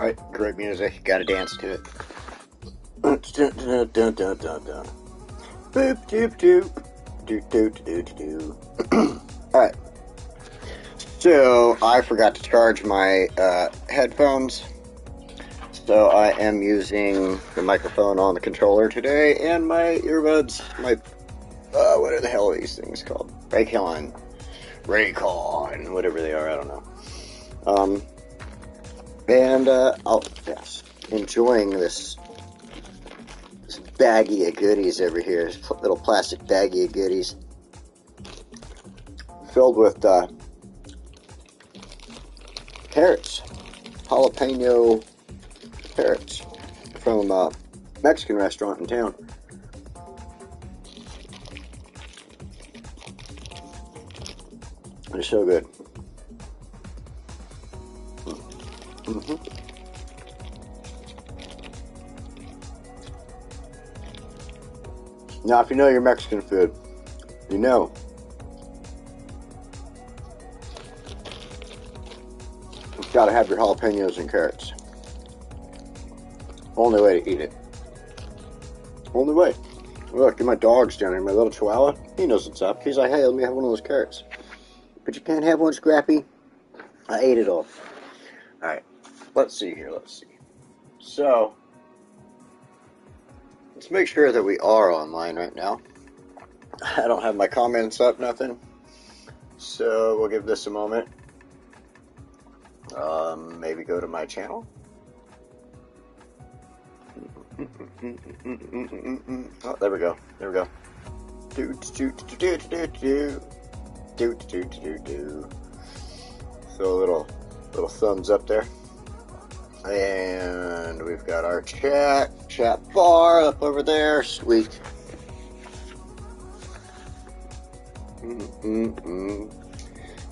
Alright, great music. Gotta dance to it. Dun, dun, dun, dun, dun, dun. Boop, doop, doop. Doop, doop, doop, doop. Alright. So, I forgot to charge my headphones. So, I am using the microphone on the controller today and my earbuds. What are the hell are these things called? Raycon, whatever they are, I don't know. Enjoying this baggie of goodies over here. This little plastic baggie of goodies filled with carrots, jalapeno carrots from a Mexican restaurant in town. They're so good. Mm-hmm. Now, if you know your Mexican food, you know you've got to have your jalapenos and carrots. Only way to eat it. Only way. Look, my dog's down here, my little chihuahua. He knows what's up. He's like, hey, let me have one of those carrots. But you can't have one, Scrappy. I ate it all. Alright, let's see here, let's see. So, let's make sure that we are online right now. I don't have my comments up, nothing. So, we'll give this a moment. Maybe go to my channel. Oh, there we go. There we go. So a little thumbs up there. And we've got our chat bar up over there. Sweet.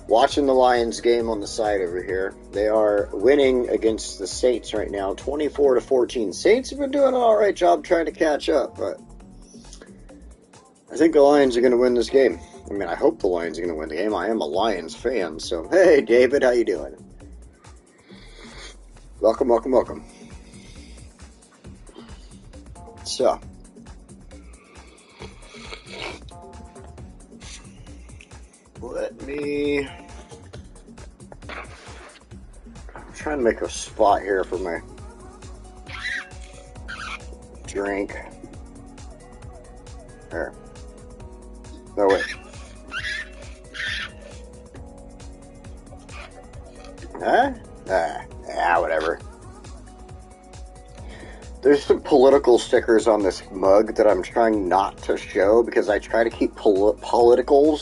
Watching the Lions game on the side over here. They are winning against the Saints right now, 24-14. Saints have been doing an alright job trying to catch up, but I think the Lions are going to win this game. I mean, I hope the Lions are going to win the game. I am a Lions fan, so hey, David, how you doing? Welcome, welcome, welcome. So, let me... I'm trying to make a spot here for my drink. There. No, wait. Huh? Whatever. There's some political stickers on this mug that I'm trying not to show because I try to keep political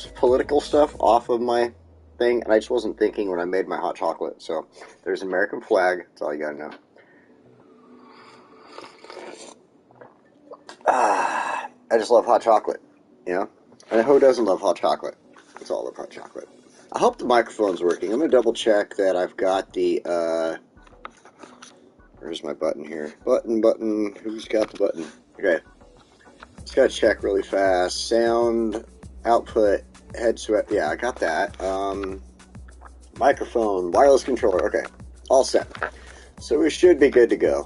stuff off of my thing, and I just wasn't thinking when I made my hot chocolate. So there's an American flag. That's all you gotta know. I just love hot chocolate, you know? And who doesn't love hot chocolate? It's all love hot chocolate. I hope the microphone's working. I'm gonna double check that I've got the, where's my button here? Button. Who's got the button? Okay. Just gotta check really fast. Sound, output, head sweat. Yeah, I got that. Microphone, wireless controller. Okay. All set. So we should be good to go.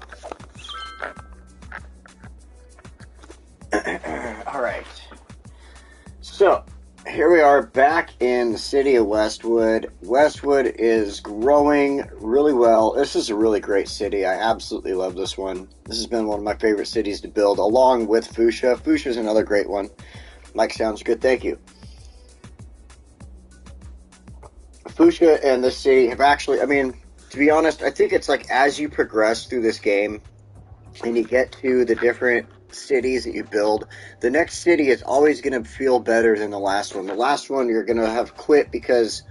Alright. So, here we are back in the city of Westwood. Westwood is growing really well. This is a really great city. I absolutely love this one. This has been one of my favorite cities to build, along with Fuchsia. Fuchsia is another great one. Mike sounds good, thank you. Fuchsia and this city have actually, I mean, to be honest, I think it's like as you progress through this game and you get to the different cities that you build, the next city is always going to feel better than the last one. The last one you're going to have quit because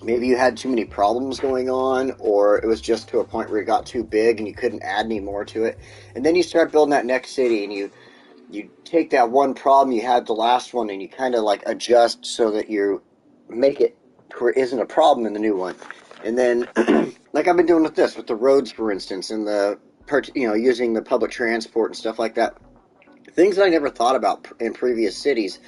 maybe you had too many problems going on, or it was just to a point where it got too big and you couldn't add any more to it. And then you start building that next city and you take that one problem you had the last one and you kind of like adjust so that you make it where it isn't a problem in the new one. And then like I've been doing with this, with the roads, for instance, and the using the public transport and stuff like that. Things that I never thought about in previous cities.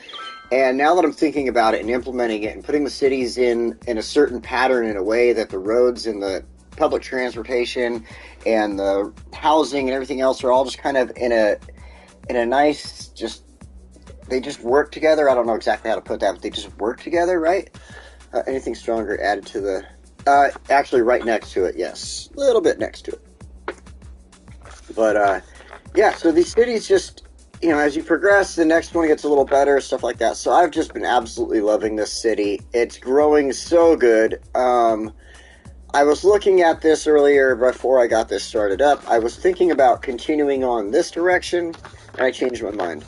And now that I'm thinking about it and implementing it and putting the cities in a certain pattern in a way that the roads and the public transportation and the housing and everything else are all just kind of in a nice, just, they just work together. I don't know exactly how to put that, but they just work together, right? Anything stronger added to the, actually right next to it, yes. A little bit next to it. But, yeah, so these cities just, you know, as you progress, the next one gets a little better, stuff like that. So I've just been absolutely loving this city. It's growing so good. I was looking at this earlier before I got this started up. I was thinking about continuing on this direction, and I changed my mind.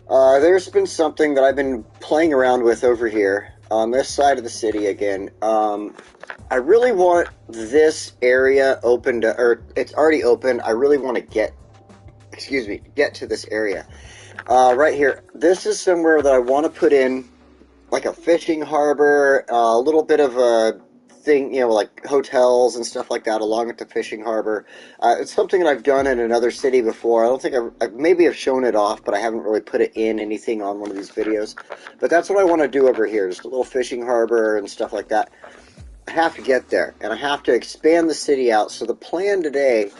There's been something that I've been playing around with over here on this side of the city again. I really want this area opened, or it's already open. I really want to get to this area. Right here. This is somewhere that I want to put in like a fishing harbor, a little bit of a thing, you know, like hotels and stuff like that along with the fishing harbor. It's something that I've done in another city before. I don't think I maybe have shown it off, but I haven't really put it in anything on one of these videos. But that's what I want to do over here, just a little fishing harbor and stuff like that. I have to get there, and I have to expand the city out. So the plan today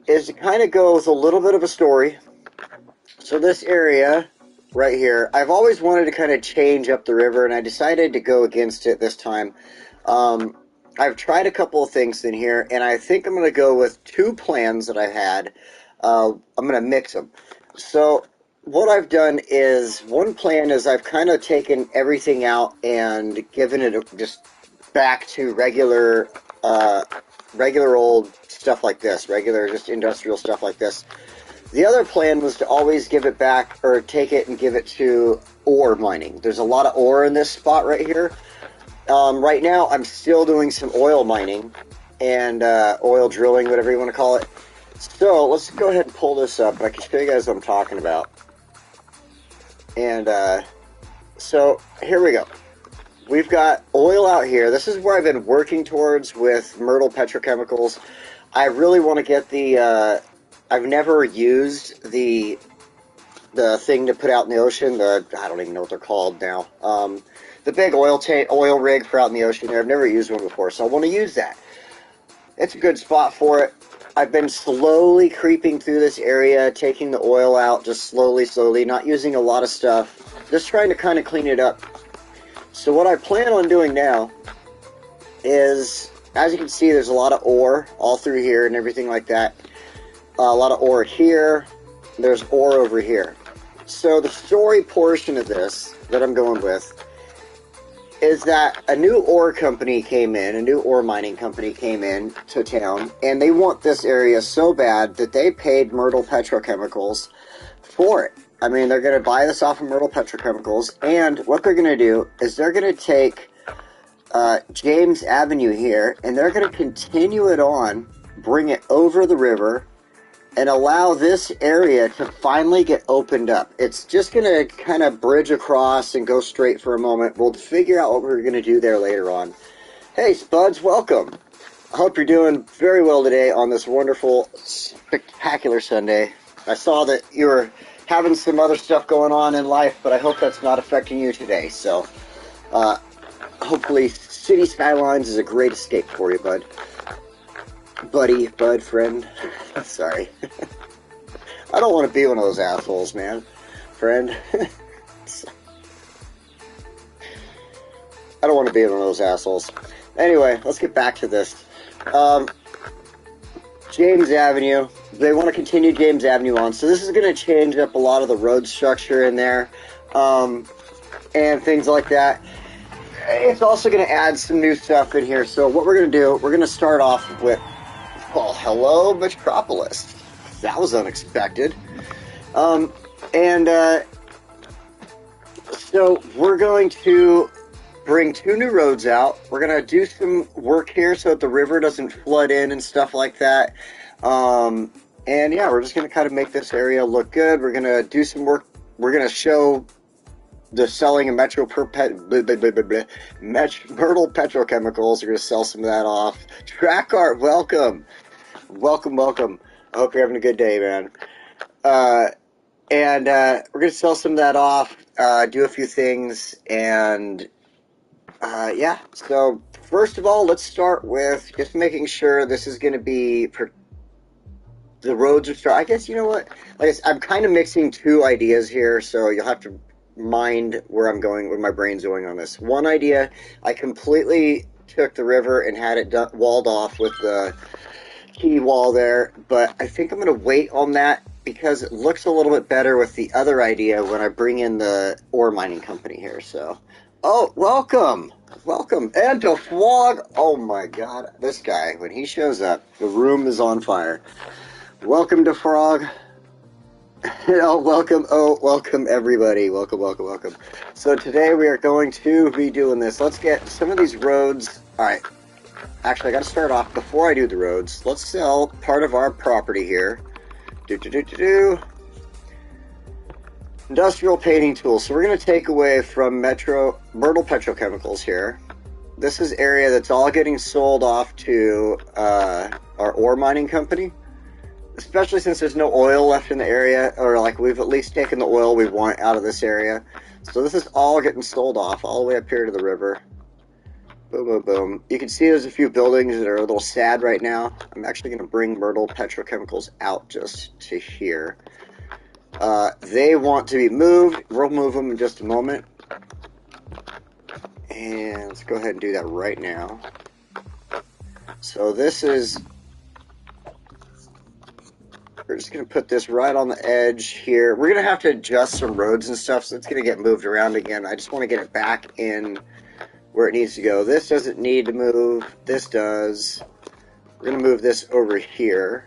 is to kind of go with a little bit of a story. So this area right here, I've always wanted to kind of change up the river, and I decided to go against it this time. I've tried a couple of things in here, and I think I'm going to go with two plans that I've had. I'm going to mix them. So what I've done is, one plan is I've kind of taken everything out and given it just back to regular old stuff like this, regular just industrial stuff like this. The other plan was to always give it back, or take it and give it to ore mining. There's a lot of ore in this spot right here. Right now, I'm still doing some oil mining and oil drilling, whatever you want to call it. So let's go ahead and pull this up, and I can show you guys what I'm talking about. And so here we go. We've got oil out here. This is where I've been working towards with Myrtle Petrochemicals. I really want to get the... I've never used the thing to put out in the ocean. I don't even know what they're called now. The big oil rig for out in the ocean there. I've never used one before, so I want to use that. It's a good spot for it. I've been slowly creeping through this area, taking the oil out, just slowly, not using a lot of stuff. Just trying to kind of clean it up. So what I plan on doing now is, as you can see, there's a lot of ore all through here and everything like that. A lot of ore here. There's ore over here. So the story portion of this that I'm going with is that a new ore company came in, a new ore mining company came in to town, and they want this area so bad that they paid Myrtle Petrochemicals for it. I mean, they're going to buy this off of Myrtle Petrochemicals, and what they're going to do is they're going to take James Avenue here, and they're going to continue it on, bring it over the river, and allow this area to finally get opened up. It's just going to kind of bridge across and go straight for a moment. We'll figure out what we're going to do there later on. Hey, Spuds, welcome. I hope you're doing very well today on this wonderful, spectacular Sunday. I saw that you were having some other stuff going on in life, but I hope that's not affecting you today. So, hopefully, City Skylines is a great escape for you, bud. Bud, friend. Sorry. I don't want to be one of those assholes, man. Friend. I don't want to be one of those assholes. Anyway, let's get back to this. James Avenue. They want to continue James Avenue on. So this is going to change up a lot of the road structure in there. And things like that. It's also going to add some new stuff in here. So what we're going to do, we're going to start off with... Well, hello, Metropolis. That was unexpected. So we're going to bring two new roads out. We're going to do some work here so that the river doesn't flood in and stuff like that. And yeah, we're just going to kind of make this area look good. We're going to do some work. We're going to show the selling of Myrtle Petrochemicals. We're going to sell some of that off. Track art, welcome. Welcome. I hope you're having a good day, man. We're going to sell some of that off, do a few things, and yeah. So first of all, let's start with just making sure this is going to be the roads are start. I guess you know what? Like I'm kind of mixing two ideas here, so you'll have to mind where I'm going, where my brain's going on this. One idea, I completely took the river and had it walled off with the key wall there, but I think I'm going to wait on that because it looks a little bit better with the other idea when I bring in the ore mining company here. So, oh, welcome, and to Flog. Oh my God, this guy, when he shows up, the room is on fire. Welcome to Frog. Welcome everybody. Welcome. So today we are going to be doing this. Let's get some of these roads. All right. Actually, I got to start off before I do the roads. Let's sell part of our property here. Industrial painting tools. So we're going to take away from Myrtle Petrochemicals here. This is area that's all getting sold off to our ore mining company. Especially since there's no oil left in the area, or like we've at least taken the oil we want out of this area. So this is all getting sold off all the way up here to the river. Boom, boom, boom. You can see there's a few buildings that are a little sad right now. I'm actually going to bring Myrtle Petrochemicals out just to here. They want to be moved. We'll move them in just a moment. And let's go ahead and do that right now. So this is... We're just going to put this right on the edge here. We're going to have to adjust some roads and stuff, so it's going to get moved around again. I just want to get it back in where it needs to go. This doesn't need to move. This does. We're going to move this over here.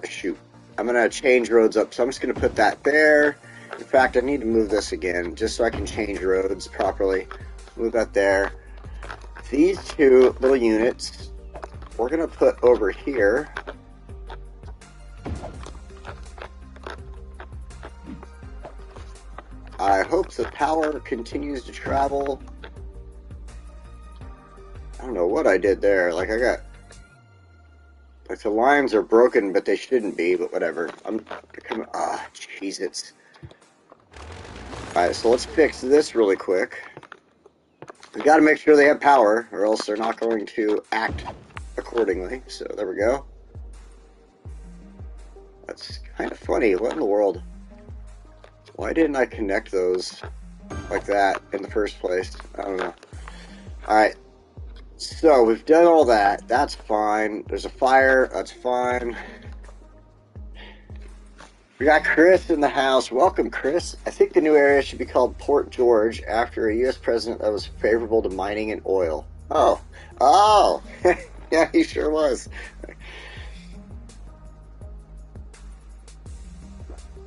Shoot. I'm going to change roads up, so I'm just going to put that there. In fact, I need to move this again, just so I can change roads properly. Move that there. These two little units, we're going to put over here. I hope the power continues to travel. I don't know what I did there. Like I got... Like the lines are broken, but they shouldn't be, but whatever. I'm becoming... jeez, it's... Alright, so let's fix this really quick. We gotta make sure they have power, or else they're not going to act accordingly. So there we go. That's kind of funny. What in the world? Why didn't I connect those like that in the first place? I don't know. Alright. So, we've done all that. That's fine. There's a fire. That's fine. We got Chris in the house. Welcome, Chris. I think the new area should be called Port George after a U.S. president that was favorable to mining and oil. Oh. Oh! Yeah, he sure was.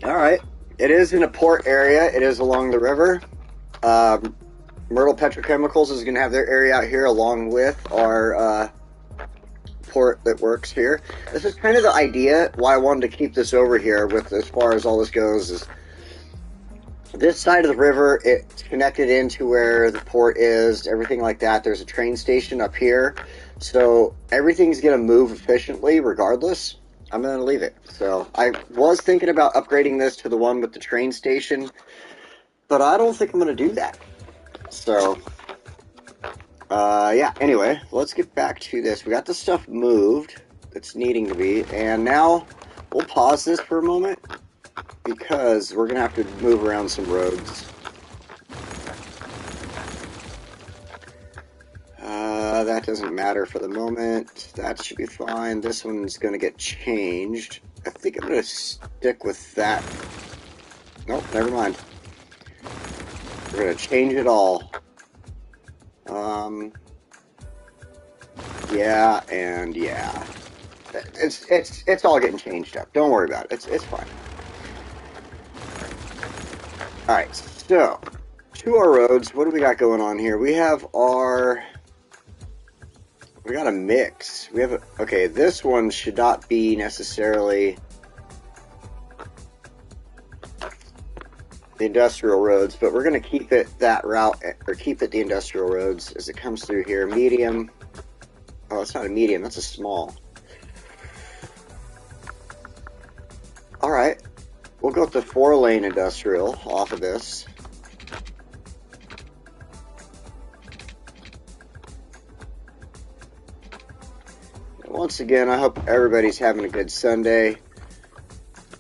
Alright. It is in a port area. It is along the river. Myrtle Petrochemicals is going to have their area out here along with our port that works here. This is kind of the idea why I wanted to keep this over here with as far as all this goes is this side of the river, it's connected into where the port is, everything like that. There's a train station up here. So everything's going to move efficiently regardless. I'm going to leave it. So I was thinking about upgrading this to the one with the train station, but I don't think I'm going to do that. So, yeah, anyway, let's get back to this. We got the stuff moved that's needing to be, and now we'll pause this for a moment because we're going to have to move around some roads. That doesn't matter for the moment. That should be fine. This one's going to get changed. I think I'm going to stick with that. Nope, never mind. We're going to change it all. Yeah, and yeah. It's all getting changed up. Don't worry about it. It's fine. Alright, so, to our roads, what do we got going on here? We have our... We got a mix. We have a... Okay, this one should not be necessarily the industrial roads, but we're going to keep it that route, or keep it the industrial roads as it comes through here. Medium. Oh, it's not a medium, that's a small. Alright. We'll go with the 4-lane industrial off of this. Once again, I hope everybody's having a good Sunday.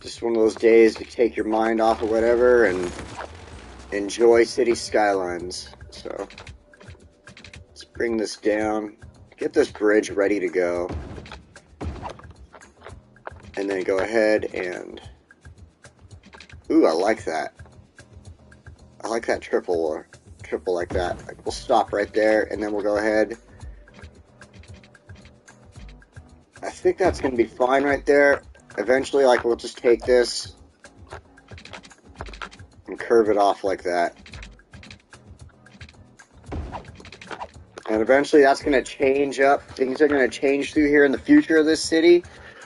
Just one of those days to take your mind off of whatever and enjoy City Skylines. So, let's bring this down. Get this bridge ready to go. And then go ahead and... Ooh, I like that. I like that triple like that. We'll stop right there, and then we'll go ahead. I think that's going to be fine right there. Eventually, like, we'll just take this and curve it off like that. And eventually that's going to change up. Things are going to change through here in the future of this city.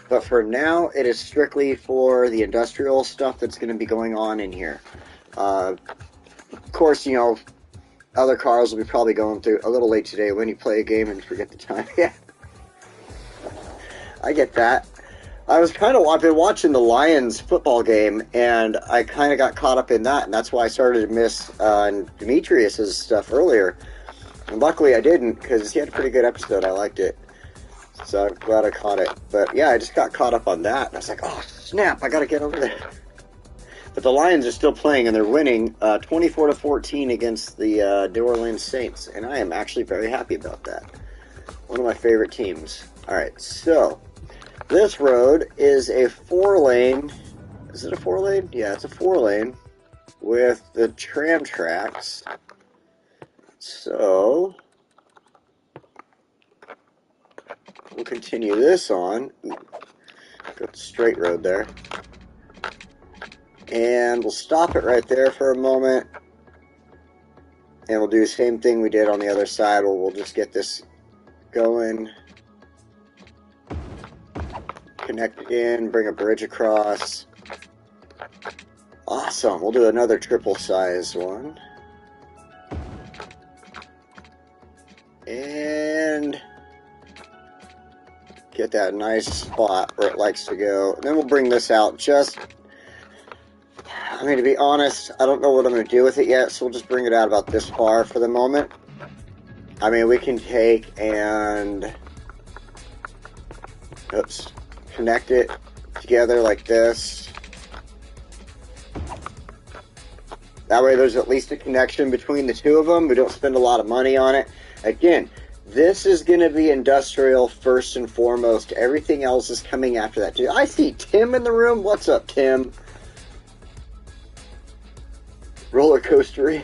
But for now, it is strictly for the industrial stuff that's going to be going on in here. Of course, you know, other cars will be probably going through a little late today when you play a game and forget the time. Yeah, I get that. I've been watching the Lions football game, and I kind of got caught up in that, and that's why I started to miss Demetrius's stuff earlier. And luckily I didn't, because he had a pretty good episode. I liked it. So I'm glad I caught it. But yeah, I just got caught up on that, and I was like, oh, snap, I got to get over there. But the Lions are still playing, and they're winning 24-14 against the New Orleans Saints, and I am actually very happy about that. One of my favorite teams. Alright, so this road is a 4-lane. Is it a 4-lane? Yeah, it's a 4-lane with the tram tracks. So we'll continue this on. Got the straight road there. And we'll stop it right there for a moment. And we'll do the same thing we did on the other side. We'll just get this going. Connect it in, bring a bridge across. Awesome. We'll do another triple size one. And get that nice spot where it likes to go. And then we'll bring this out just... I mean, to be honest, I don't know what I'm going to do with it yet, so we'll just bring it out about this far for the moment. I mean, we can take and... Oops. Connect it together like this. That way there's at least a connection between the two of them. We don't spend a lot of money on it. Again, this is going to be industrial first and foremost. Everything else is coming after that. Dude, I see Tim in the room. What's up, Tim? Roller coaster.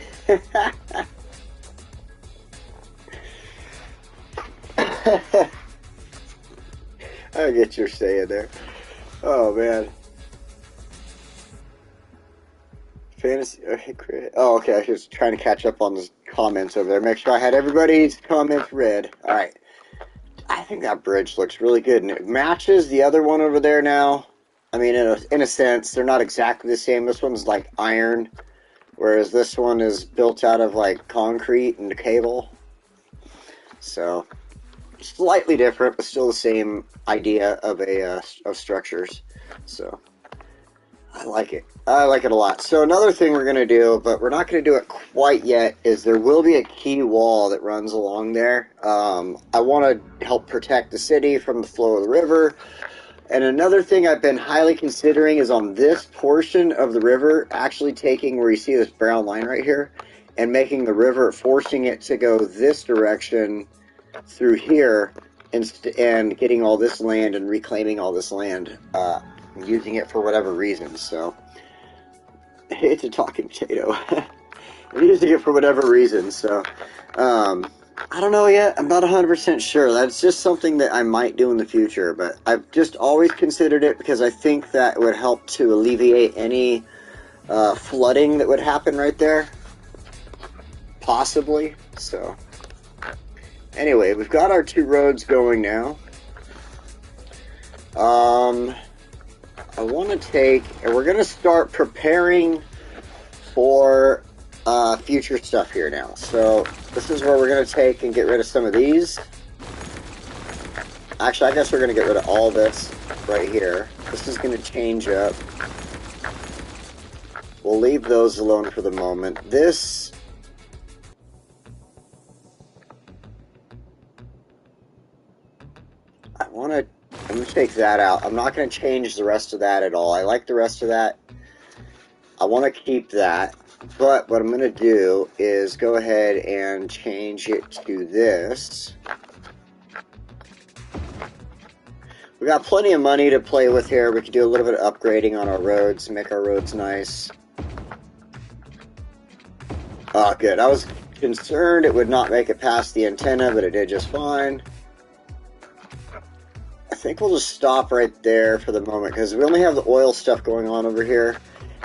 I get your saying there. Oh, man. Fantasy. Oh, okay. I was trying to catch up on the comments over there. Make sure I had everybody's comments read. Alright. I think that bridge looks really good. And it matches the other one over there now. I mean, in a sense, they're not exactly the same. This one's like iron. Whereas this one is built out of like concrete and cable. So, slightly different, but still the same idea of of structures. So, I like it. I like it a lot. So another thing we're going to do, but we're not going to do it quite yet, is there will be a key wall that runs along there. I want to help protect the city from the flow of the river. And another thing I've been highly considering is on this portion of the river, actually taking where you see this brown line right here, and making the river, forcing it to go this direction through here, and getting all this land and reclaiming all this land, using it for whatever reason. So, it's a talking potato. I'm using it for whatever reason, so, I don't know yet. I'm not 100% sure. That's just something that I might do in the future, but I've just always considered it because I think that would help to alleviate any flooding that would happen right there. Possibly. So, anyway, we've got our two roads going now. I want to take, and we're going to start preparing for future stuff here now. So this is where we're going to take and get rid of some of these. Actually, I guess we're going to get rid of all this right here. This is going to change up. We'll leave those alone for the moment. This... I'm going to take that out. I'm not going to change the rest of that at all. I like the rest of that. I want to keep that. But what I'm going to do is go ahead and change it to this. We got plenty of money to play with here. We could do a little bit of upgrading on our roads, make our roads nice. Oh, good. I was concerned it would not make it past the antenna, but it did just fine. I think we'll just stop right there for the moment, because we only have the oil stuff going on over here.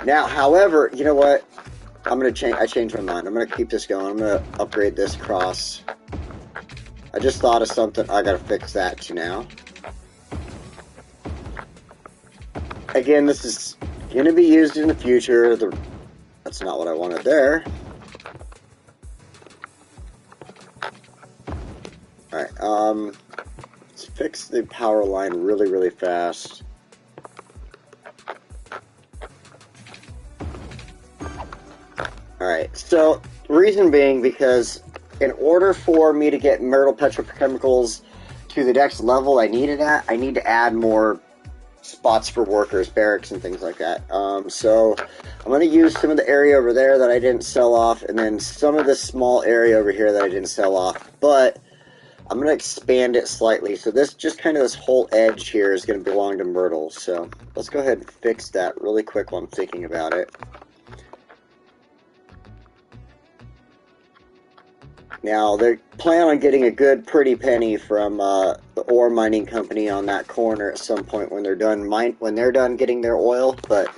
Now, however, you know what? I'm going to change. I changed my mind. I'm going to keep this going. I'm going to upgrade this across. I just thought of something. I got to fix that too now. Again, this is going to be used in the future. That's not what I wanted there. Alright, let's fix the power line really, really fast. Alright, so reason being because in order for me to get Myrtle Petrochemicals to the next level I need to add more spots for workers, barracks and things like that. So I'm going to use some of the area over there that I didn't sell off, and then some of this small area over here that I didn't sell off, but I'm going to expand it slightly. So this, just kind of this whole edge here is going to belong to Myrtle. So let's go ahead and fix that really quick while I'm thinking about it. Now, they plan on getting a good, pretty penny from the ore mining company on that corner at some point when they're done getting their oil, but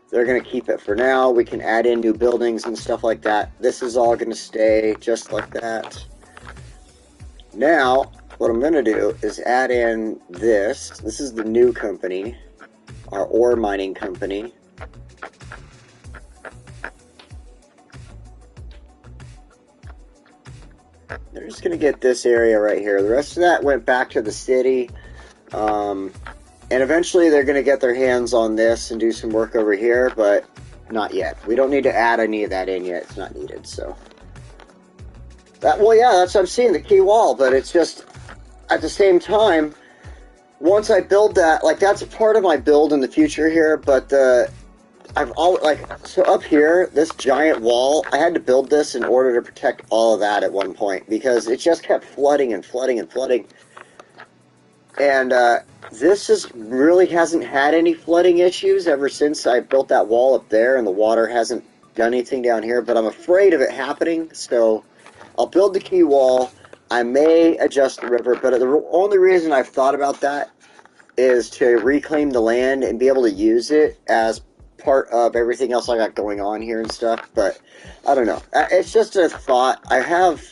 they're going to keep it for now. We can add in new buildings and stuff like that. This is all going to stay just like that. Now, what I'm going to do is add in this. This is the new company, our ore mining company. They're just going to get this area right here. The rest of that went back to the city. And eventually they're going to get their hands on this and do some work over here, but not yet. We don't need to add any of that in yet. It's not needed, so. Well, yeah, that's what I'm seeing, the key wall, but it's just, at the same time, once I build that, like, that's a part of my build in the future here, but so up here, this giant wall, I had to build this in order to protect all of that at one point, because it just kept flooding and flooding and flooding. And this really hasn't had any flooding issues ever since I built that wall up there, and the water hasn't done anything down here, but I'm afraid of it happening, so I'll build the key wall. I may adjust the river, but the only reason I've thought about that is to reclaim the land and be able to use it as part of everything else I got going on here and stuff, but I don't know. It's just a thought. I have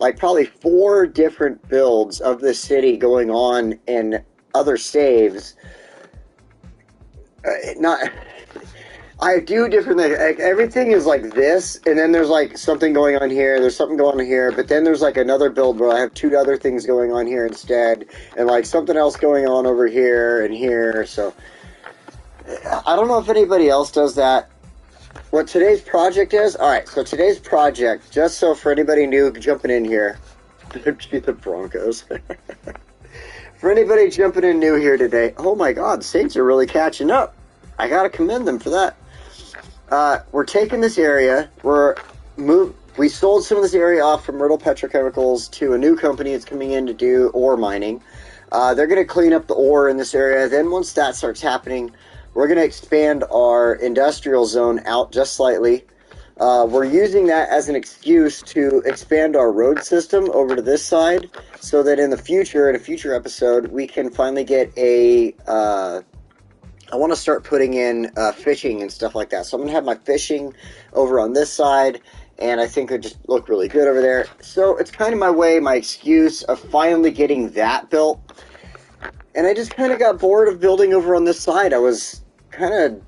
like probably 4 different builds of the city going on in other saves. I do different things. Like, everything is like this, and then there's like something going on here, there's something going on here, but then there's like another build where I have 2 other things going on here instead, and like something else going on over here and here, so I don't know if anybody else does that. What today's project is? Alright, so today's project, just so for anybody new jumping in here, the Broncos. For anybody jumping in new here today, oh my god, Saints are really catching up. I gotta commend them for that. We're taking this area, we sold some of this area off from Myrtle Petrochemicals to a new company that's coming in to do ore mining. They're gonna clean up the ore in this area, then once that starts happening, we're going to expand our industrial zone out just slightly. We're using that as an excuse to expand our road system over to this side so that in a future episode, we can finally get I want to start putting in fishing and stuff like that. So I'm going to have my fishing over on this side, and I think it would just look really good over there. So it's kind of my excuse of finally getting that built. And I just kind of got bored of building over on this side. I was kind of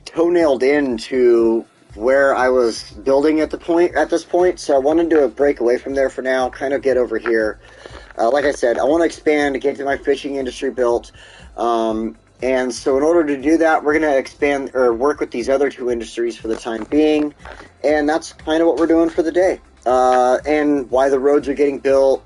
toenailed into where I was building at this point, so I wanted to break away from there for now, kind of get over here. Like I said, I want to expand, get to my fishing industry built, and so in order to do that, we're going to expand or work with these other 2 industries for the time being, and that's kind of what we're doing for the day. and why the roads are getting built,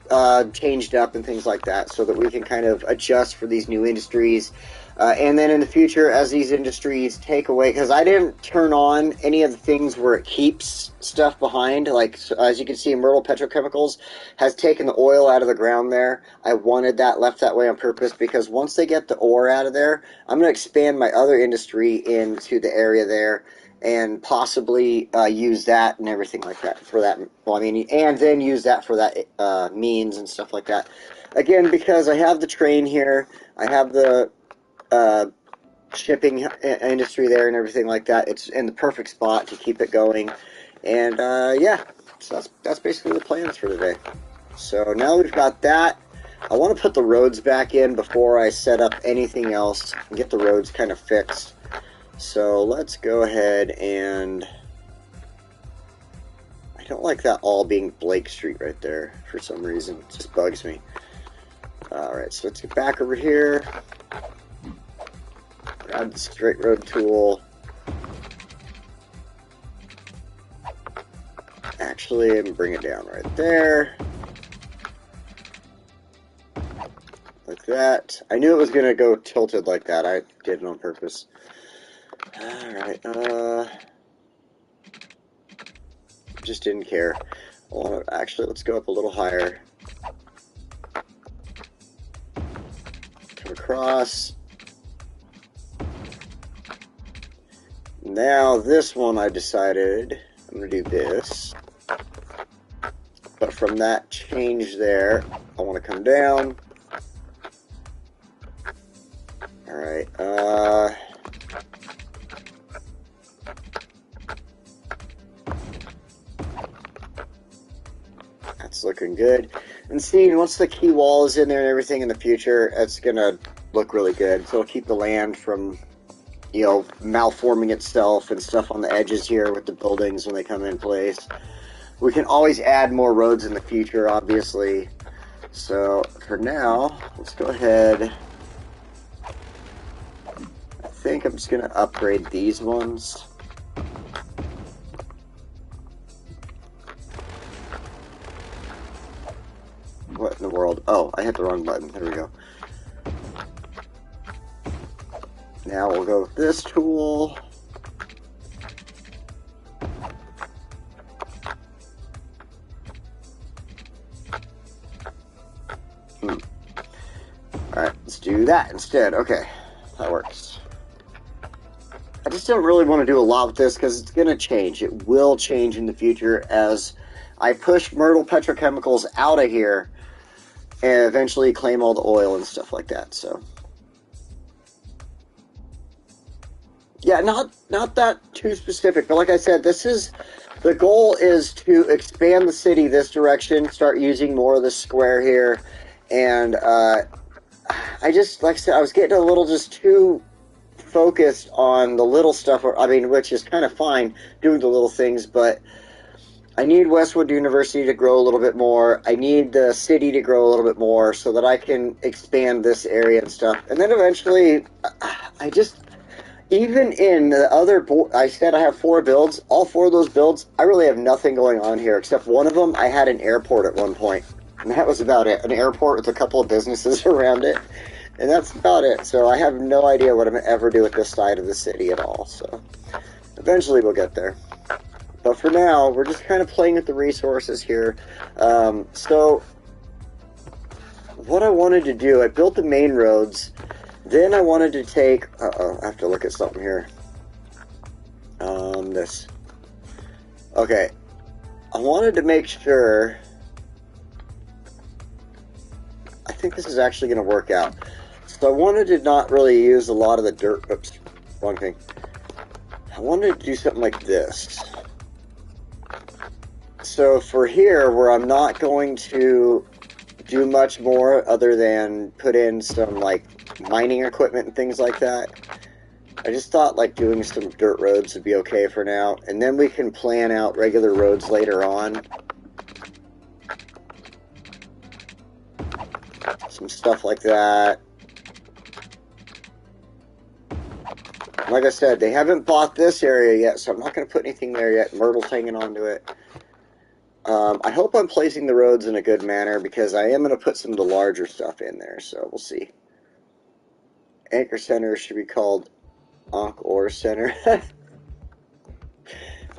changed up, and things like that, so that we can kind of adjust for these new industries. And then in the future, as these industries take away, because I didn't turn on any of the things where it keeps stuff behind, like, so as you can see, Myrtle Petrochemicals has taken the oil out of the ground there. I wanted that left that way on purpose, because once they get the ore out of there, I'm going to expand my other industry into the area there, and possibly use that and everything like that for that. Well, I mean, and then use that for that means and stuff like that. Again, because I have the train here, I have the shipping industry there and everything like that. It's in the perfect spot to keep it going. And yeah, so that's basically the plans for today. So now we've got that. I want to put the roads back in before I set up anything else and get the roads kind of fixed. So let's go ahead and... I don't like that all being Blake Street right there for some reason. It just bugs me. Alright, so let's get back over here. Grab the straight road tool. Actually, and bring it down right there. Like that. I knew it was going to go tilted like that. I did it on purpose. Alright, just didn't care. Actually, let's go up a little higher. Come across. Now, this one I decided I'm going to do this. But from that change there, I want to come down. Alright, that's looking good. And see, once the key wall is in there and everything in the future, it's going to look really good. So it'll keep the land from, you know, malforming itself and stuff on the edges here with the buildings when they come in place. We can always add more roads in the future, obviously. So for now, let's go ahead. I think I'm just going to upgrade these ones. What in the world? Oh, I hit the wrong button. There we go. Now we'll go with this tool. Alright, let's do that instead. Okay, that works. I just don't really want to do a lot with this because it's going to change. It will change in the future as I push Myrtle Petrochemicals out of here and eventually claim all the oil and stuff like that. So yeah, not that too specific, but like I said, the goal is to expand the city this direction, start using more of the square here, and I just, like I said, I was getting a little just too focused on the little stuff, I mean, which is kind of fine, doing the little things, but I need Westwood University to grow a little bit more. I need the city to grow a little bit more so that I can expand this area and stuff. And then eventually, I just, even in the other, I said I have 4 builds. All 4 of those builds, I really have nothing going on here, except one of them, I had an airport at one point. And that was about it. An airport with a couple of businesses around it. And that's about it. So I have no idea what I'm going to ever do with this side of the city at all. So eventually we'll get there. But for now, we're just kind of playing with the resources here. So what I wanted to do, I built the main roads. Then I wanted to take... I have to look at something here. This. Okay. I wanted to make sure... I think this is actually going to work out. So I wanted to not really use a lot of the dirt... Oops, wrong thing. I wanted to do something like this. So for here, where I'm not going to do much more other than put in some, like, mining equipment and things like that, I just thought, like, doing some dirt roads would be okay for now. And then we can plan out regular roads later on. Some stuff like that. Like I said, they haven't bought this area yet, so I'm not going to put anything there yet. Myrtle's hanging on to it. I hope I'm placing the roads in a good manner because I am going to put some of the larger stuff in there, so we'll see. Anchor Center should be called Ankh Ore Center.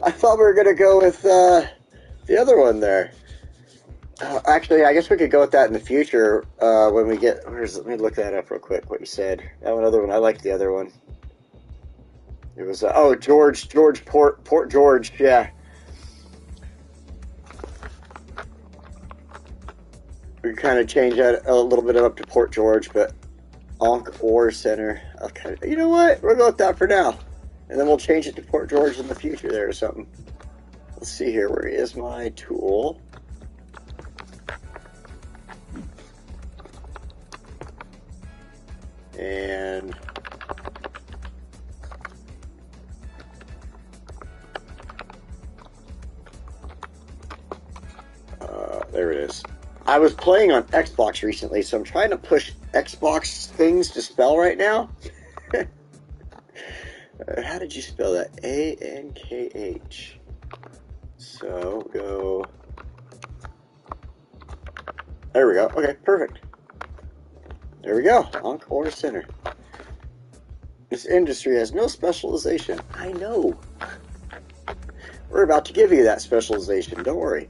I thought we were going to go with the other one there. Actually, I guess we could go with that in the future when we get... let me look that up real quick, what you said. That one, other one, I liked the other one. It was, Port George, yeah. We kind of changed that a little bit up to Port George, but Ankh Ore Center. Okay, you know what? We'll go with that for now. And then we'll change it to Port George in the future there or something. Let's see here. Where is my tool? And there it is. I was playing on Xbox recently, so I'm trying to push Xbox things to spell right now. How did you spell that? A-N-K-H. So, go... There we go. Okay, perfect. There we go. Ankh Ore Center. This industry has no specialization. I know. We're about to give you that specialization. Don't worry.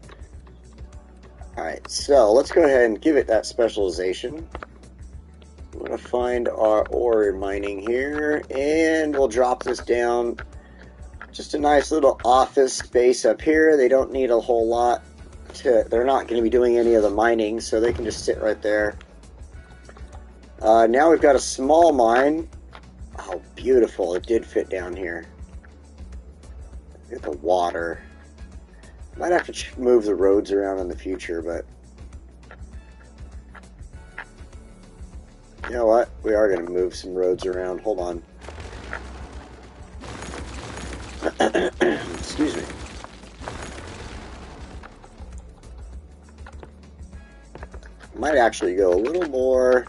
Alright, so let's go ahead and give it that specialization. I'm going to find our ore mining here, and we'll drop this down. Just a nice little office space up here. They don't need a whole lot. They're not going to be doing any of the mining, so they can just sit right there. Now we've got a small mine. Oh, beautiful. It did fit down here. Look at the water. Might have to move the roads around in the future, but... You know what? We are going to move some roads around. Hold on. Excuse me. Might actually go a little more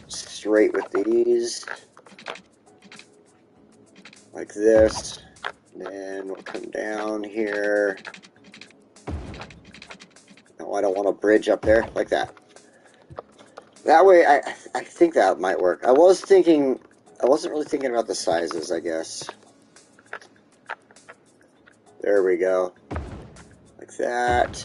straight with these. Like this. Then we'll come down here. No, I don't want a bridge up there. Like that. That way, I think that might work. I wasn't really thinking about the sizes, I guess. There we go. Like that.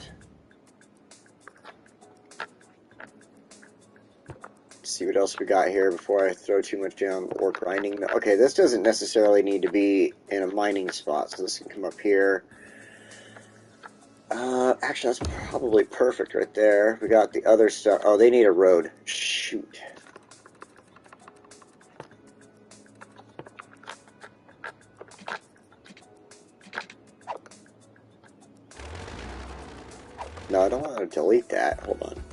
Let's see what else we got here before I throw too much down ore grinding. Okay, this doesn't necessarily need to be in a mining spot, so this can come up here. Actually, that's probably perfect right there. We got the other stuff. Oh, they need a road. Shoot. No, I don't want to delete that. Hold on.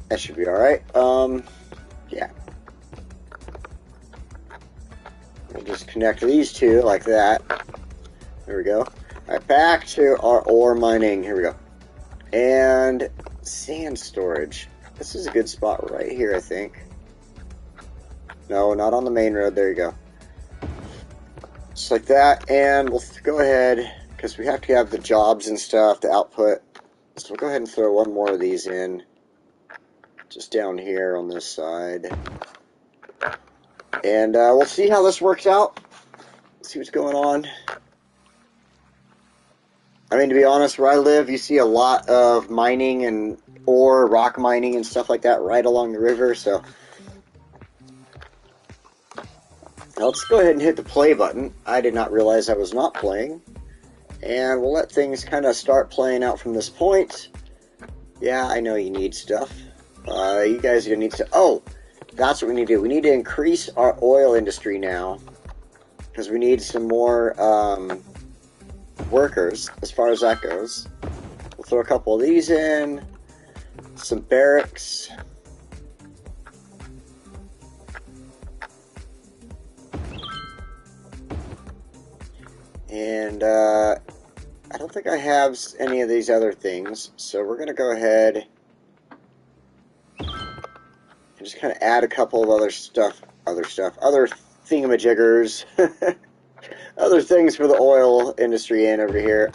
That should be alright. Yeah. We'll just connect these two like that. There we go. Alright, back to our ore mining. Here we go. And sand storage. This is a good spot right here, I think. No, not on the main road. There you go. Just like that. And we'll go ahead, because we have to have the jobs and stuff, the output. So we'll go ahead and throw one more of these in. Just down here on this side. And we'll see how this works out. See what's going on. I mean, to be honest, where I live, you see a lot of mining and ore, rock mining and stuff like that right along the river, so... Let's go ahead and hit the play button. I did not realize I was not playing. And we'll let things kind of start playing out from this point. Yeah, I know you need stuff. You guys are going to need to... Oh, that's what we need to do. We need to increase our oil industry now. Because we need some more workers, as far as that goes. We'll throw a couple of these in. Some barracks. And I don't think I have any of these other things, so we're going to go ahead and just kind of add a couple of other thingamajiggers, other things for the oil industry in over here.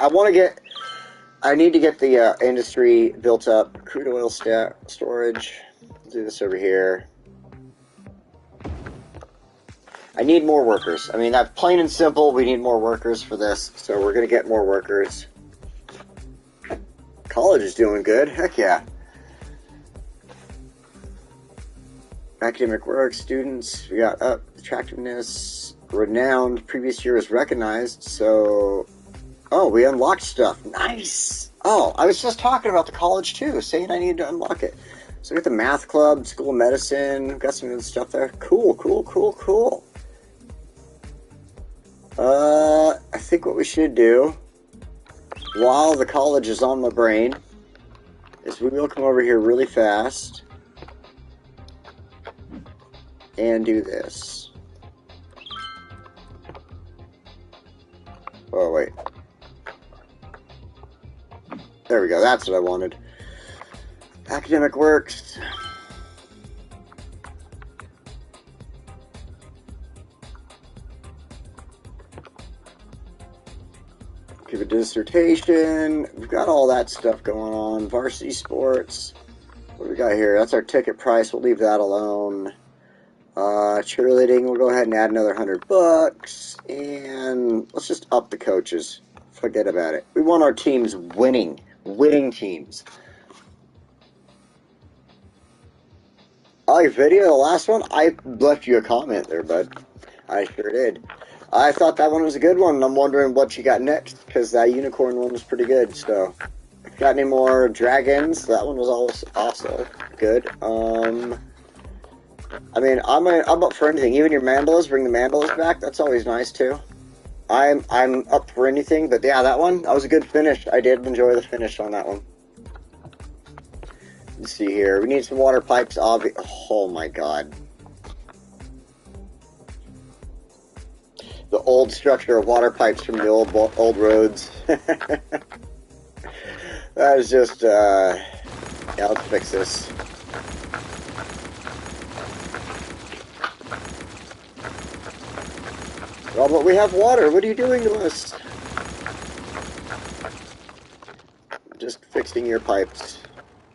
I need to get the industry built up. Crude oil storage. Let's do this over here. I need more workers. I mean, that's plain and simple. We need more workers for this, so we're going to get more workers. College is doing good. Heck yeah. Academic work, students, we got up, attractiveness, renowned, previous year is recognized, so... Oh, we unlocked stuff. Nice! Oh, I was just talking about the college too, saying I need to unlock it. So we got the math club, school of medicine, got some good stuff there. Cool, cool, cool, cool. I think what we should do, while the college is on my brain, is we will come over here really fast and do this. Oh, wait. There we go, that's what I wanted. Academic works. Give a dissertation. We've got all that stuff going on. Varsity sports. What do we got here? That's our ticket price. We'll leave that alone. Cheerleading. We'll go ahead and add another $100. And let's just up the coaches. Forget about it. We want our teams winning. Winning teams. Oh, your video, the last one? I left you a comment there, bud. I sure did. I thought that one was a good one, and I'm wondering what you got next, because that unicorn one was pretty good, so... If you got any more dragons, that one was also good. I mean, I'm up for anything. Even your mandalas, bring the mandalas back, that's always nice, too. I'm up for anything, but yeah, that was a good finish. I did enjoy the finish on that one. Let's see here. We need some water pipes, oh my god. The old structure of water pipes from the old roads. That is just, yeah, let's fix this. Well, but we have water. What are you doing to us? Just fixing your pipes.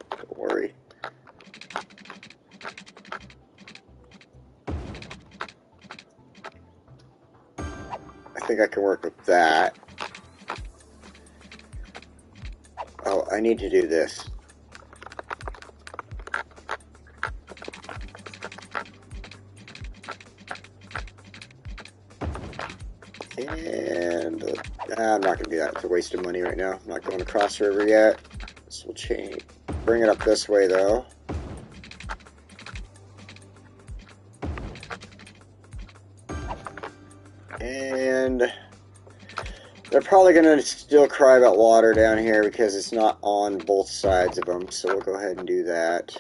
Don't worry. I think I can work with that. Oh, I need to do this. And I'm not going to do that. It's a waste of money right now. I'm not going across the river yet. This will change. Bring it up this way, though. And they're probably going to still cry about water down here because it's not on both sides of them. So we'll go ahead and do that.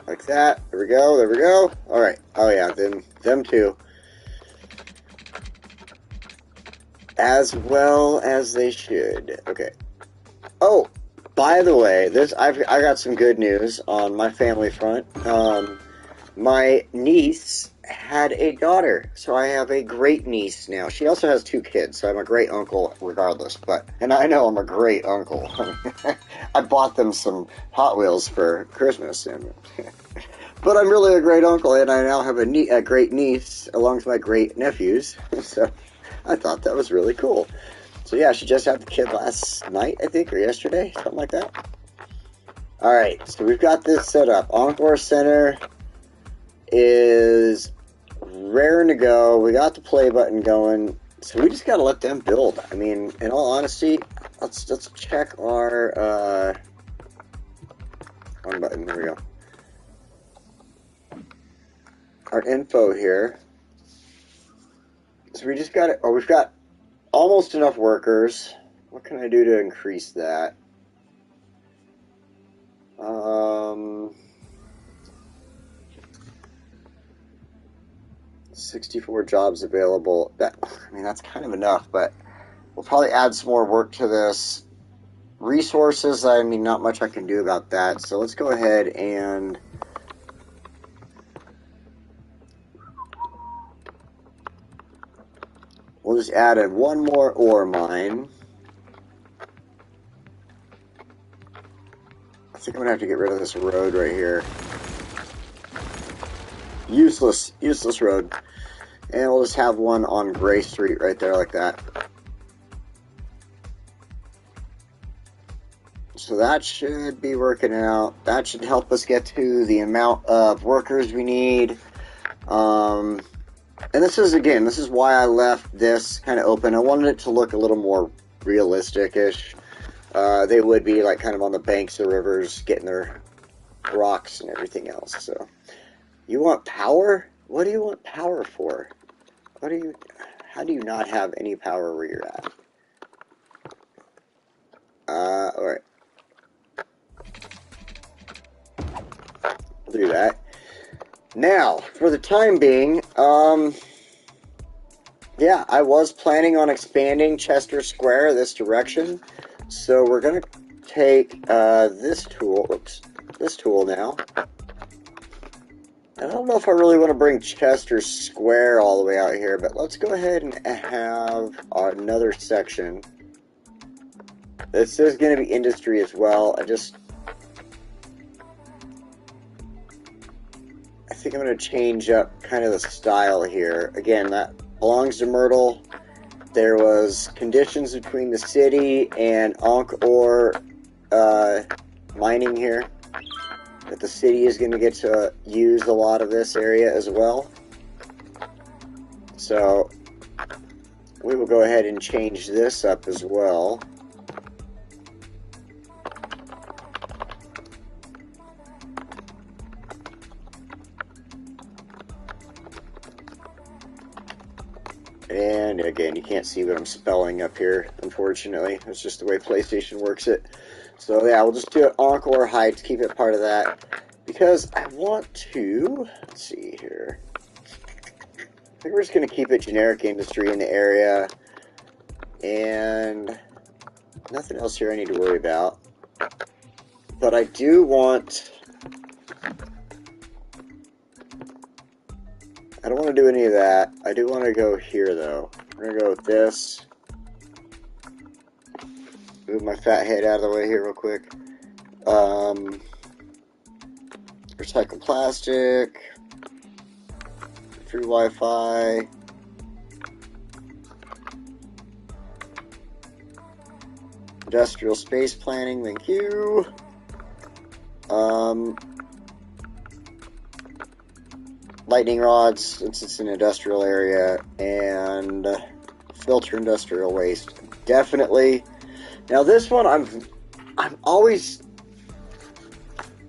Like that. There we go. There we go. All right. Oh, yeah. Them too. As well as they should. Okay. Oh, by the way, I got some good news on my family front. My niece had a daughter, so I have a great niece now. She also has 2 kids, so I'm a great uncle regardless. And I know I'm a great uncle. I bought them some Hot Wheels for Christmas, but I'm really a great uncle, and I now have a great niece along with my great nephews. So I thought that was really cool. So yeah, she just had the kid last night, I think, or yesterday, something like that. Alright, so we've got this set up. Encore Center is raring to go. We got the play button going, so we just gotta let them build. I mean, in all honesty, let's check our wrong button. There we go. Our info here. So we just got it. Oh, we've got almost enough workers. What can I do to increase that? 64 jobs available. I mean, that's kind of enough, but we'll probably add some more work to this. Resources, I mean, not much I can do about that. So let's go ahead and we'll just add in one more ore mine. I think I'm gonna have to get rid of this road right here. Useless road. And we'll just have one on Gray Street right there like that. So that should be working out. That should help us get to the amount of workers we need. And this is why I left this kind of open. I wanted it to look a little more realistic-ish. They would be like kind of on the banks of rivers, getting their rocks and everything else. So, you want power? What do you want power for? How do you not have any power where you're at? Alright. We'll do that. Now, for the time being, yeah, I was planning on expanding Chester Square this direction. So we're going to take this tool now. I don't know if I really want to bring Chester Square all the way out here, but let's go ahead and have another section. This is going to be industry as well. I think I'm going to change up kind of the style here. Again, that belongs to Myrtle. There was conditions between the city and Ankh ore mining here. That the city is going to get to use a lot of this area as well. So we will go ahead and change this up as well. And again, you can't see what I'm spelling up here, unfortunately. That's just the way PlayStation works it. So yeah, we'll just do it Encore Heights, keep it part of that. Because I want to, let's see here. I think we're just going to keep it generic industry in the area. And nothing else here I need to worry about. But I do want, I don't want to do any of that. I do want to go here though. We're going to go with this. Move my fat head out of the way here real quick. Recycle plastic. Free Wi-Fi. Industrial space planning, thank you. Lightning rods, since it's an industrial area. And filter industrial waste. Definitely. Now this one, I'm always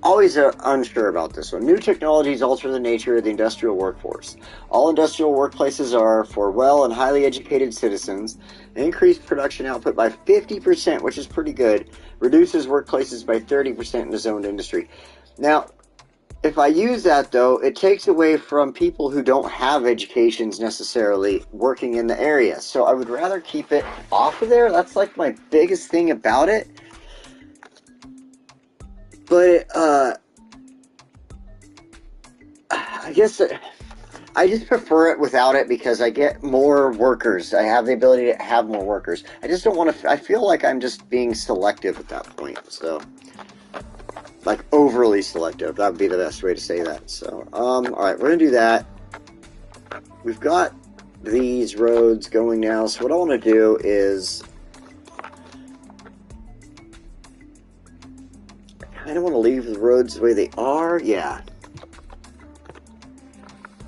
unsure about this one. New technologies alter the nature of the industrial workforce. All industrial workplaces are for well and highly educated citizens. Increased production output by 50%, which is pretty good. Reduces workplaces by 30% in the zoned industry. Now, if I use that though, it takes away from people who don't have educations necessarily working in the area. So I would rather keep it off of there. That's like my biggest thing about it. But I guess I just prefer it without it because I get more workers. I have the ability to have more workers. I just don't want to. I feel like I'm just being selective at that point. So, like overly selective. That would be the best way to say that. So, all right, we're gonna do that. We've got these roads going now. So what I want to do is, I don't want to leave the roads the way they are. Yeah.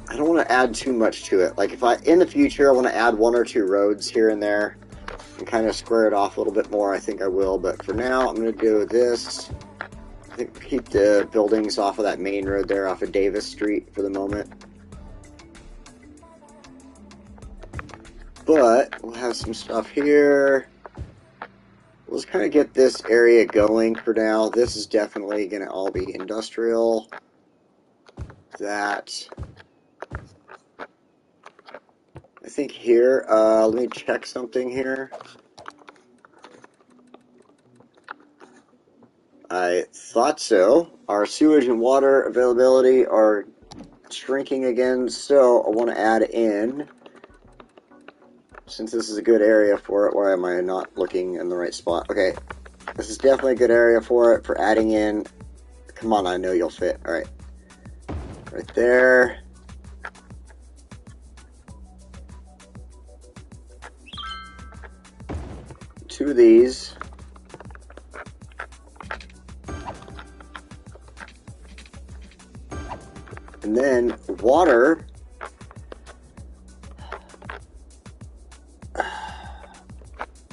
I don't want to add too much to it. Like if in the future, I want to add one or two roads here and there and kind of square it off a little bit more. I think I will. But for now, I'm going to do this. I think keep the buildings off of that main road there off of Davis Street for the moment. But we'll have some stuff here. Let's kind of get this area going for now. This is definitely going to all be industrial. That. I think here, let me check something here. I thought so. Our sewage and water availability are shrinking again, so I want to add in, since this is a good area for it. Why am I not looking in the right spot? Okay, this is definitely a good area for it, for adding in. Come on, I know you'll fit. Alright. Right there. Two of these. And then water.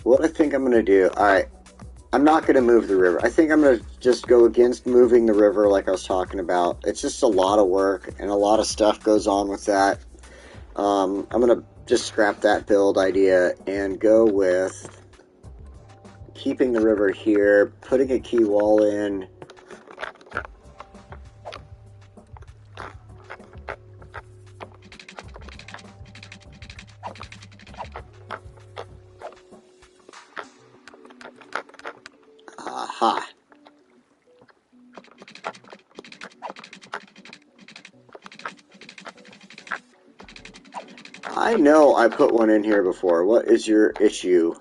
What I think I'm going to do. Alright. I'm not going to move the river. I think I'm going to just go against moving the river like I was talking about. It's just a lot of work and a lot of stuff goes on with that. I'm going to just scrap that build idea and go with keeping the river here, putting a key wall in. Aha. I know I put one in here before. What is your issue?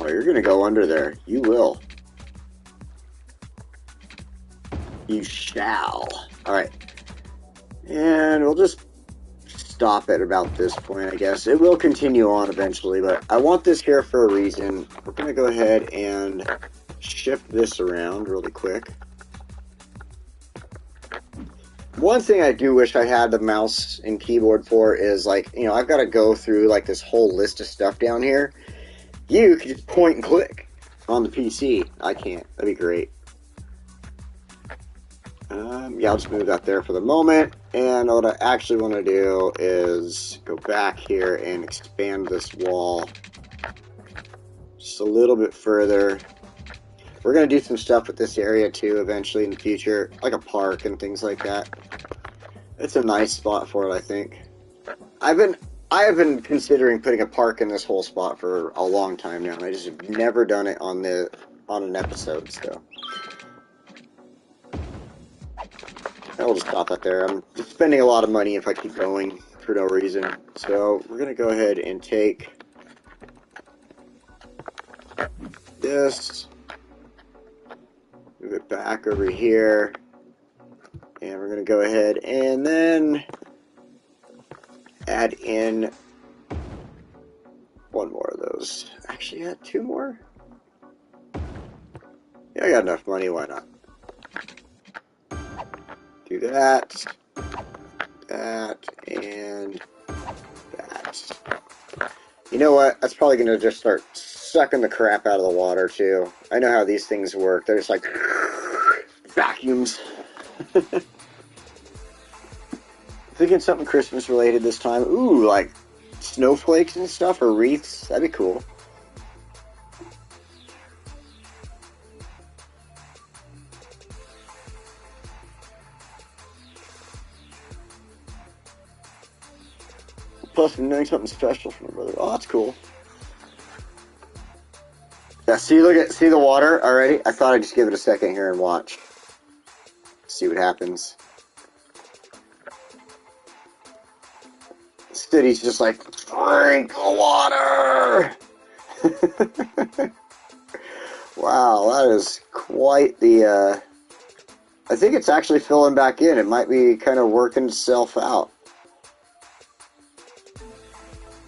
Oh, you're gonna go under there. You will. You shall. Alright. And we'll just stop at about this point, I guess. It will continue on eventually, but I want this here for a reason. We're gonna go ahead and shift this around really quick. One thing I do wish I had the mouse and keyboard for is, like, you know, I've got to go through, like, this whole list of stuff down here. You can just point and click on the PC. I can't. That'd be great. Yeah, I'll just move that there for the moment. And what I actually want to do is go back here and expand this wall just a little bit further. We're going to do some stuff with this area too eventually in the future, like a park and things like that. It's a nice spot for it, I think. I have been considering putting a park in this whole spot for a long time now, and I just have never done it on an episode, so. I'll just stop that there. I'm spending a lot of money if I keep going for no reason. So we're going to go ahead and take this, move it back over here, and we're going to go ahead and then add in one more of those. Actually, add two more? Yeah, I got enough money, why not? Do that, that, and that. You know what? That's probably going to just start sucking the crap out of the water, too. I know how these things work. They're just like vacuums. Thinking something Christmas related this time. Ooh, like snowflakes and stuff, or wreaths. That'd be cool. Plus, I'm doing something special for my brother. Oh, that's cool. Yeah, see the water already? I thought I'd just give it a second here and watch. See what happens. The city's just like, drink the water! Wow, that is quite the, I think it's actually filling back in. It might be kind of working itself out.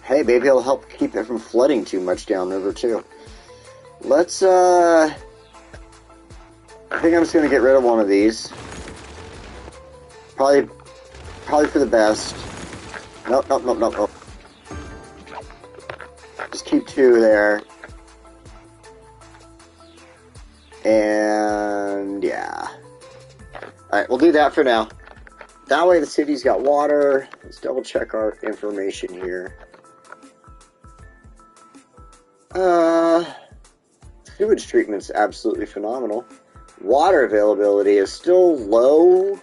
Hey, maybe it'll help keep it from flooding too much downriver, too. Let's, I think I'm just going to get rid of one of these. Probably for the best. Nope. Just keep two there. And, yeah. Alright, we'll do that for now. That way the city's got water. Let's double check our information here. Sewage treatment's absolutely phenomenal. Water availability is still low,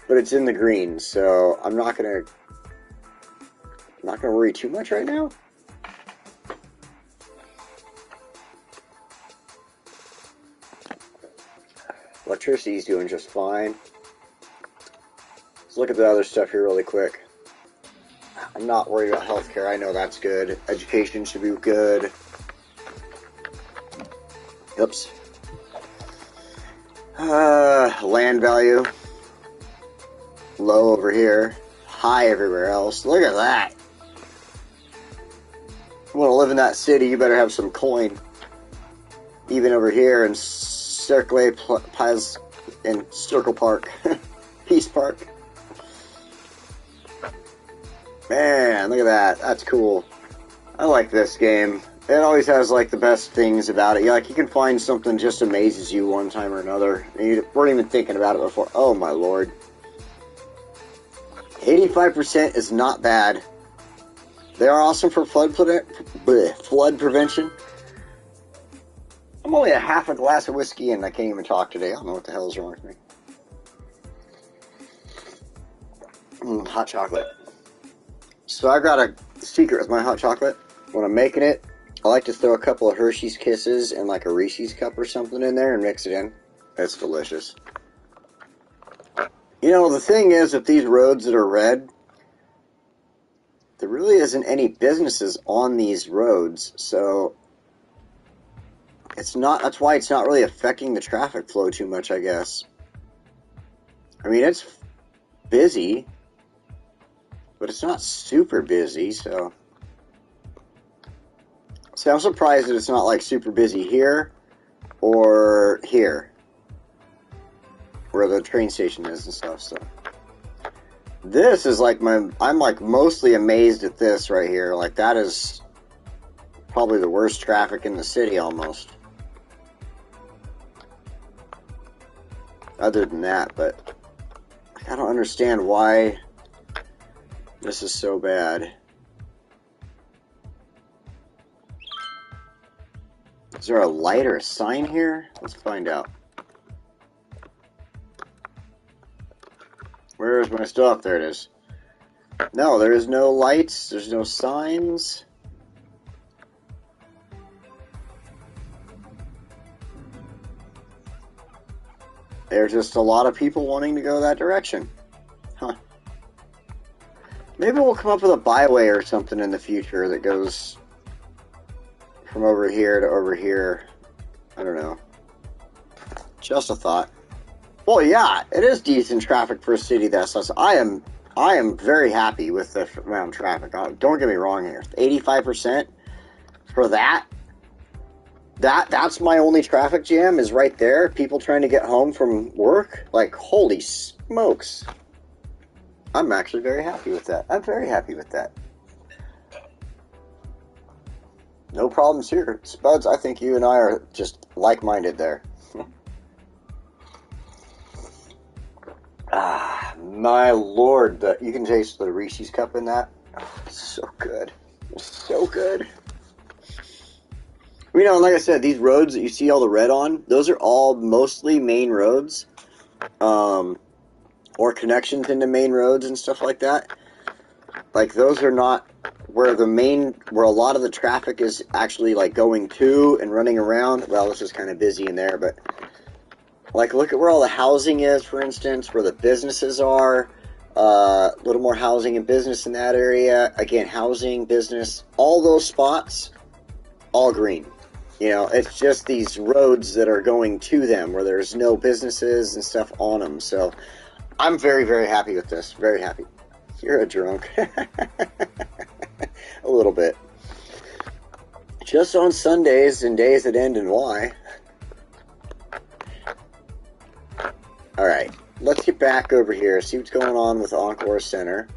but it's in the green, so I'm not gonna worry too much right now. Electricity's doing just fine. Let's look at the other stuff here really quick. I'm not worried about healthcare. I know that's good. Education should be good. Oops. Land value. Low over here. High everywhere else. Look at that. You want to live in that city, you better have some coin. Even over here in Circle Pies in Circle Park. Peace Park. Man, look at that. That's cool. I like this game. It always has like the best things about it. Like you can find something just amazes you one time or another. And you weren't even thinking about it before. Oh my lord. 85% is not bad. They are awesome for flood prevention. I'm only a half a glass of whiskey and I can't even talk today. I don't know what the hell is wrong with me. Hot chocolate. So I got a secret with my hot chocolate. When I'm making it, I like to throw a couple of Hershey's Kisses and like a Reese's cup or something in there and mix it in. It's delicious. You know, the thing is with these roads that are red, there really isn't any businesses on these roads, so it's not, that's why it's not really affecting the traffic flow too much, I guess. I mean, it's busy, but it's not super busy, so I'm surprised that it's not like super busy here or here where the train station is and stuff. So this is like I'm like mostly amazed at this right here. Like that is probably the worst traffic in the city almost. Other than that, but I don't understand why this is so bad. Is there a light or a sign here? Let's find out. Where is my stuff? There it is. No, there is no lights. There's no signs. There's just a lot of people wanting to go that direction. Huh. Maybe we'll come up with a byway or something in the future that goes from over here to over here. I don't know. Just a thought. Well, yeah, it is decent traffic for a city that's less. I am very happy with the amount of traffic. Don't get me wrong here. 85% for that. That's my only traffic jam is right there. People trying to get home from work. Like, holy smokes. I'm actually very happy with that. I'm very happy with that. No problems here. Spuds, I think you and I are just like-minded there. Ah, my lord. You can taste the Reese's cup in that. Oh, it's so good. It's so good. You know, like I said, these roads that you see all the red on, those are all mostly main roads. Or connections into main roads and stuff like that. Like, those are not where where a lot of the traffic is actually, like, going to and running around. Well, this is kind of busy in there, but, like, look at where all the housing is, for instance, where the businesses are. A little more housing and business in that area. Again, housing, business, all those spots, all green. You know, it's just these roads that are going to them where there's no businesses and stuff on them. So, I'm very, very happy with this. Very happy. You're a drunk. A little bit. Just on Sundays and days that end in Y. Alright, let's get back over here, see what's going on with Encore Center.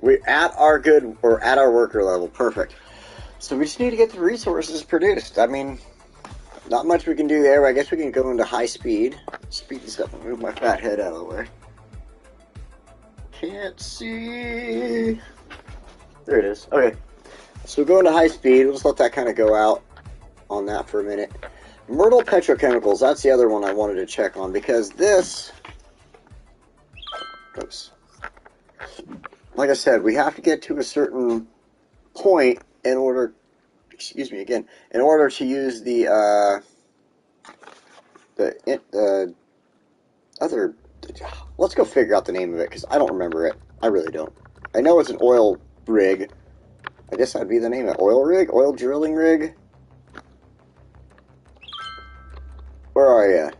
We're at our worker level. Perfect. So we just need to get the resources produced. I mean, not much we can do there, but I guess we can go into high speed. Speed this up and move my fat head out of the way. Can't see. There it is. Okay. So going to high speed, we'll just let that kind of go out on that for a minute. Myrtle Petrochemicals, that's the other one I wanted to check on, because this, oops, like I said, we have to get to a certain point in order, excuse me again, in order to use the other, let's go figure out the name of it, because I don't remember it. I really don't. I know it's an oil rig. I guess that'd be the name of it. Oil rig? Oil drilling rig? Where are you?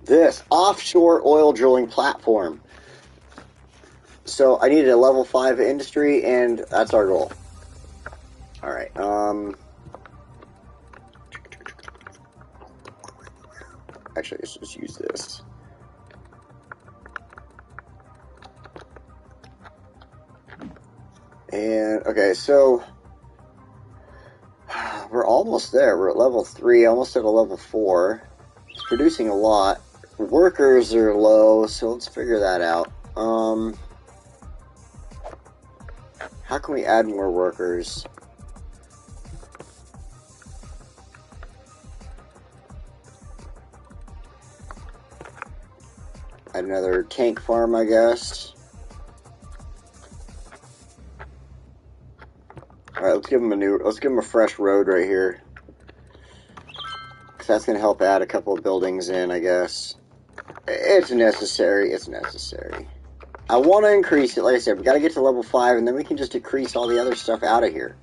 This offshore oil drilling platform. So I needed a level 5 industry, and that's our goal. Alright, actually, let's just use this. And, okay, so we're almost there. We're at level 3, almost at a level 4. It's producing a lot. Workers are low, so let's figure that out. How can we add more workers? Add another tank farm, I guess. Alright, let's give them a fresh road right here. Because that's going to help add a couple of buildings in, I guess. It's necessary. It's necessary. I want to increase it. Like I said, we got to get to level 5, and then we can just decrease all the other stuff out of here.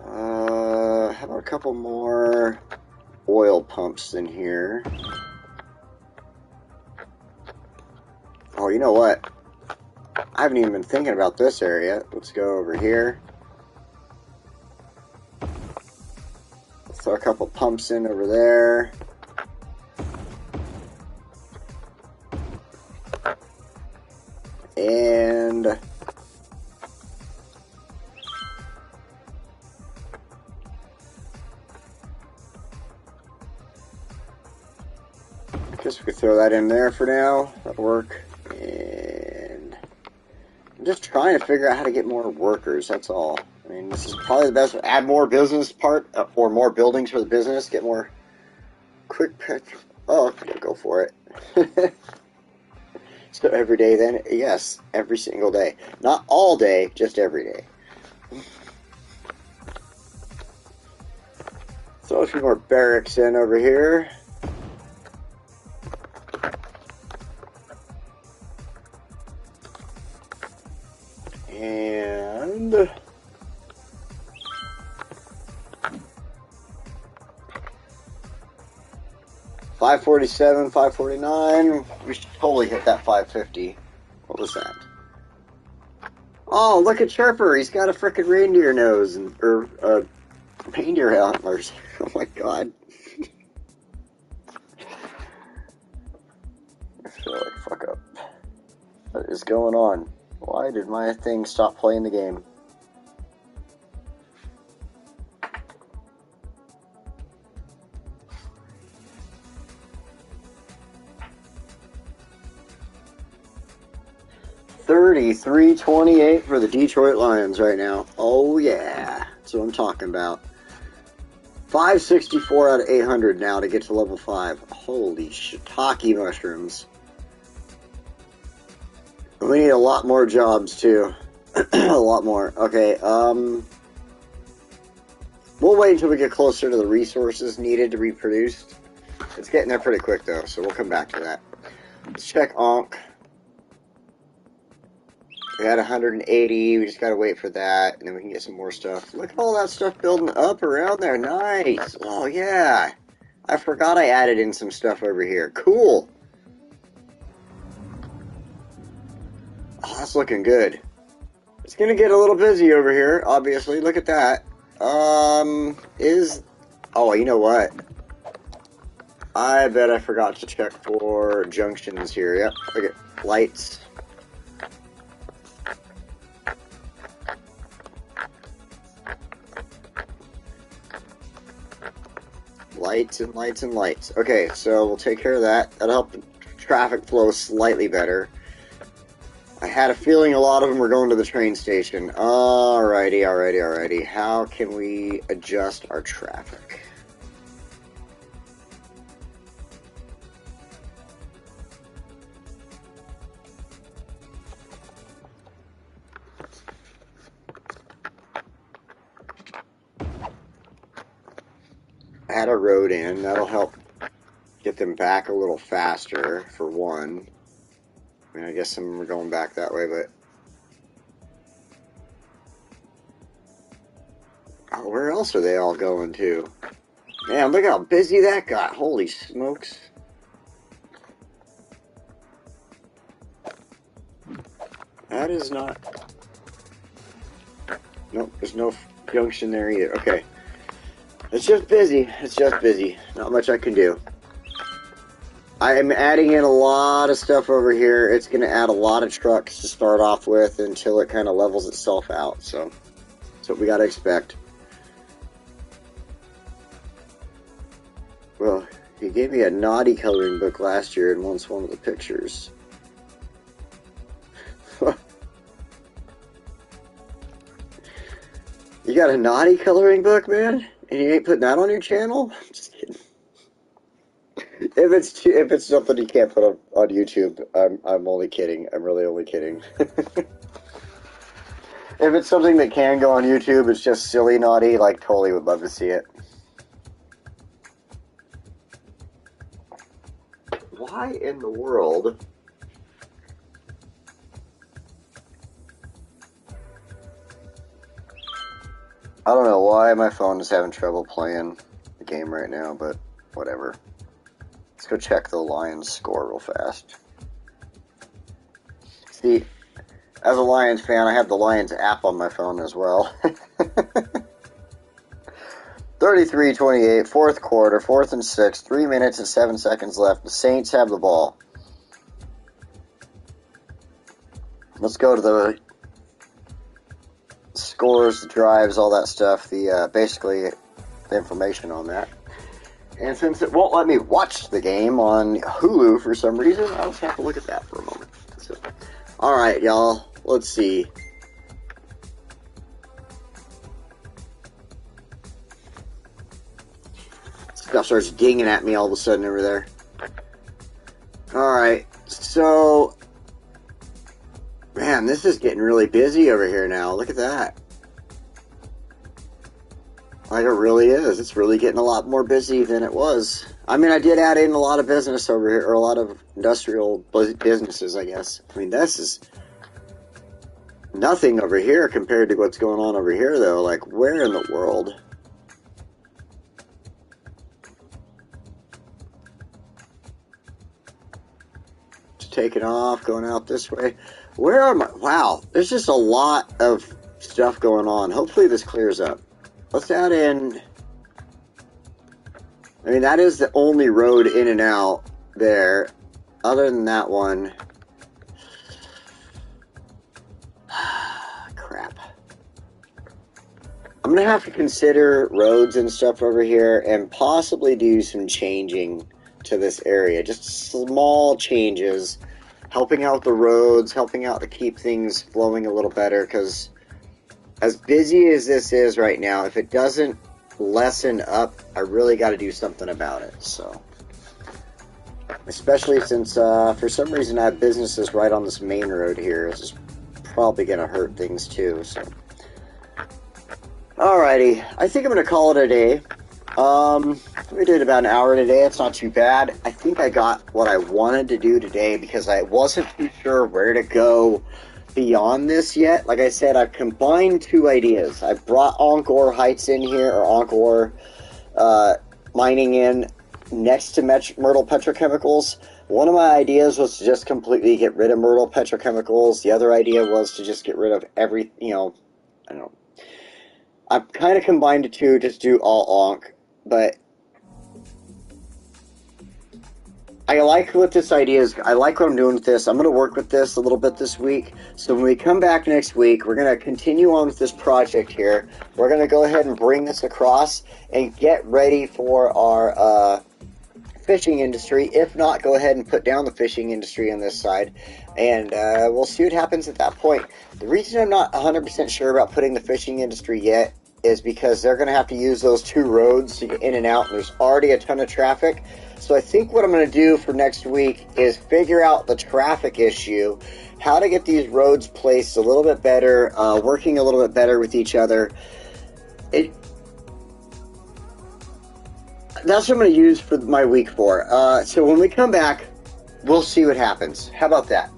How about a couple more oil pumps in here? Oh, you know what? I haven't even been thinking about this area. Let's go over here. Throw a couple pumps in over there. And I guess we could throw that in there for now. That'll work. And I'm just trying to figure out how to get more workers, that's all. I mean, this is probably the best. Add more business part, or more buildings for the business. Get more quick petro. Oh, yeah, go for it. So every day then? Yes, every single day. Not all day, just every day. Throw a few more barracks in over here. And 547, 549. We should totally hit that 550. What was that? Oh, look at Chirper. He's got a frickin' reindeer nose or reindeer antlers. Oh my god. I feel like fuck up. What is going on? Why did my thing stop playing the game? $33.28 for the Detroit Lions right now. Oh yeah, that's what I'm talking about. 564 out of 800 now to get to level 5. Holy shiitake mushrooms. We need a lot more jobs too. A lot more. Okay, we'll wait until we get closer to the resources needed to be produced. It's getting there pretty quick though, so we'll come back to that. Let's check Ankh. We had 180, we just gotta wait for that, and then we can get some more stuff. Look at all that stuff building up around there, nice! Oh yeah! I forgot I added in some stuff over here, cool! Oh, that's looking good. It's gonna get a little busy over here, obviously, look at that. Oh, you know what? I bet I forgot to check for junctions here, yep, look at lights. lights and lights and lights. Okay, so we'll take care of that. That'll help the traffic flow slightly better. I had a feeling a lot of them were going to the train station. Alrighty. How can we adjust our traffic? Add a road in. That'll help get them back a little faster, for one. I mean, I guess some of them are going back that way, but... Oh, where else are they all going to? Man, look how busy that got. Holy smokes. That is not... Nope, there's no junction there either. Okay. It's just busy. It's just busy. Not much I can do. I am adding in a lot of stuff over here. It's going to add a lot of trucks to start off with until it kind of levels itself out. So that's what we got to expect. Well, he gave me a naughty coloring book last year and wants one of the pictures. You got a naughty coloring book, man? And you ain't putting that on your channel? Just kidding. If it's something you can't put on YouTube, I'm only kidding. I'm really only kidding. If it's something that can go on YouTube, it's just silly naughty, like totally would love to see it. Why in the world? I don't know why my phone is having trouble playing the game right now, but whatever. Let's go check the Lions score real fast. See, as a Lions fan, I have the Lions app on my phone as well. 33-28, fourth quarter, 4th and 6, 3 minutes and 7 seconds left. The Saints have the ball. Let's go to the scores, the drives, all that stuff, basically the information on that. And since it won't let me watch the game on Hulu for some reason, I'll just have to look at that for a moment. So, alright, y'all, let's see. Stuff starts dinging at me all of a sudden over there. Alright, so... Man, this is getting really busy over here now. Look at that. Like, it really is. It's really getting a lot more busy than it was. I mean, I did add in a lot of business over here, or a lot of industrial businesses, I guess. I mean, this is nothing over here compared to what's going on over here, though. Like, where in the world? Just taking off, going out this way. Where are my... Wow, there's just a lot of stuff going on. Hopefully this clears up. Let's add in... I mean, that is the only road in and out there. Other than that one... Crap. I'm going to have to consider roads and stuff over here and possibly do some changing to this area. Just small changes. Helping out the roads, helping out to keep things flowing a little better, because as busy as this is right now, if it doesn't lessen up, I really got to do something about it. So, especially since for some reason I have businesses right on this main road here, this is probably going to hurt things too. So, alrighty, I think I'm going to call it a day. We did about an hour today. It's not too bad. I think I got what I wanted to do today because I wasn't too sure where to go beyond this yet. Like I said, I've combined two ideas. I brought Encore Heights in here, or Encore mining in next to Myrtle Petrochemicals. One of my ideas was to just completely get rid of Myrtle Petrochemicals. The other idea was to just get rid of every, I don't know. I've kind of combined the two, just do all Onk. But I like what this idea is. I like what I'm doing with this. I'm going to work with this a little bit this week. So when we come back next week, we're going to continue on with this project here. We're going to go ahead and bring this across and get ready for our fishing industry. If not, go ahead and put down the fishing industry on this side. And we'll see what happens at that point. The reason I'm not 100% sure about putting the fishing industry yet is because they're going to have to use those 2 roads to get in and out, and there's already a ton of traffic. So I think what I'm going to do for next week is figure out the traffic issue, how to get these roads placed a little bit better, working a little bit better with each other. That's what I'm going to use for my week for. So when we come back, we'll see what happens. How about that?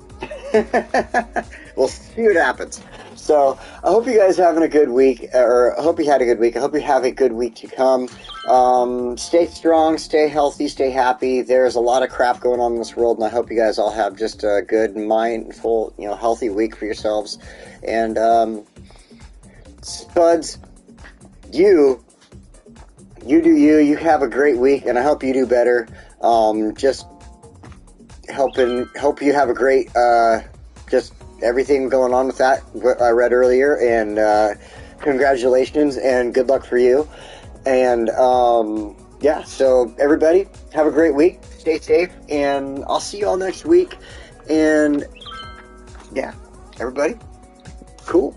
We'll see what happens. So I hope you guys are having a good week, or I hope you had a good week. I hope you have a good week to come. Stay strong, stay healthy, stay happy. There's a lot of crap going on in this world, and I hope you guys all have just a good, mindful, healthy week for yourselves. And Spuds, you do you. You have a great week, and I hope you do better. Just hope you have a great, just everything going on with that, what I read earlier, and congratulations and good luck for you. And yeah, so everybody have a great week, stay safe, and I'll see you all next week. And yeah, everybody, cool.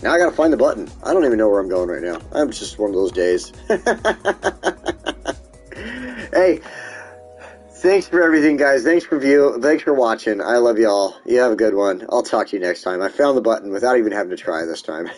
Now I gotta find the button. I don't even know where I'm going right now. I'm just one of those days. Hey, thanks for everything, guys. Thanks for watching. I love y'all. You have a good one. I'll talk to you next time. I found the button without even having to try this time.